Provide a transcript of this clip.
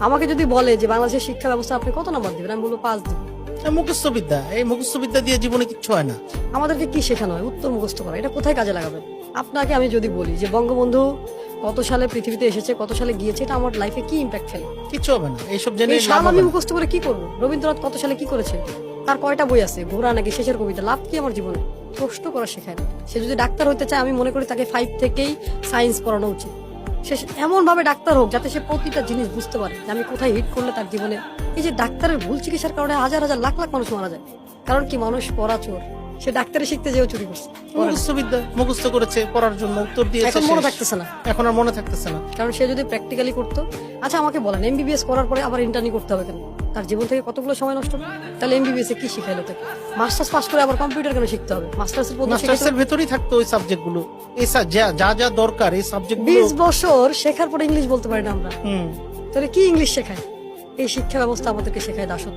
আমাকে যদি বলে যে বাংলাদেশের শিক্ষা ব্যবস্থা আপনি কত নাম্বার দিবেন, আমি বলবো 5 দিব। মুখস্থ বিদ্যা, এই মুখস্থ বিদ্যা দিয়ে জীবনে কিচ্ছু হয় না। আমাদেরকে কি শেখানো হয়? উত্তর মুখস্থ করা। এটা কোথায় কাজে লাগাবেন? আপনাকে আমি যদি বলি যে বঙ্গবন্ধু কত সালে পৃথিবীতে এসেছে, কত সালে গিয়েছে, এটা আমার লাইফে কি ইম্প্যাক্ট ফেলে? কিচ্ছু হবে না, এইসব জেনে এই লাভ সাল হবে আমি না। মুখস্থ করে কি করবো? রবীন্দ্রনাথ কত সালে কি করেছে, তার কয়টা বই আছে, ঘোড়া নাকি শেষের কবিতা, লাভ কি আমার জীবনে? প্রশ্ন করা শেখায় না। সে যদি ডাক্তার হতে চায়, আমি মনে করি তাকে 5 থেকেই সায়েন্স পড়ানো উচিত। সে এমন ভাবে ডাক্তার হোক যাতে সে প্রতিটা জিনিস বুঝতে পারে যে আমি কোথায় হিট করলে তার জীবনে। এই যে ডাক্তারের ভুল চিকিৎসার কারণে হাজার হাজার লাখ লাখ মানুষ মারা যায়, কারণ কি? মানুষ পড়া চোর। সে ডাক্তারি শিখতে যেও চুরি করছে, মুখস্থ বিদ্যা মুখস্থ করেছে, পড়ার জন্য উত্তর দিয়েছে, এখন মনে শেষ। থাকতেছে না। এখন আর মনে থাকতেছে না। কারণ সে যদি প্র্যাকটিক্যালি করতো। আচ্ছা আমাকে বলেন, এমবিবিএস করার পরে আবার ইন্টার্নি করতে হবে কেন? তার জীবন থেকে কতগুলো সময় নষ্ট হবে। তাহলে এমবিবিএস এ কি শিখাইলো তাকে? মাস্টার্স পাস করে আবার কম্পিউটার কেন শিখতে হবে? মাস্টার্স এর মাস্টার্সের ভেতরেই থাকতো ওই সাবজেক্ট গুলো, এই যা যা দরকার এই সাবজেক্ট গুলো। 20 বছর শেখার পরে ইংলিশ বলতে পারি না আমরা, হুম তাহলে কি ইংলিশ শেখায়? এই শিক্ষা ব্যবস্থা আমাদেরকে শেখায় দাসত্ব।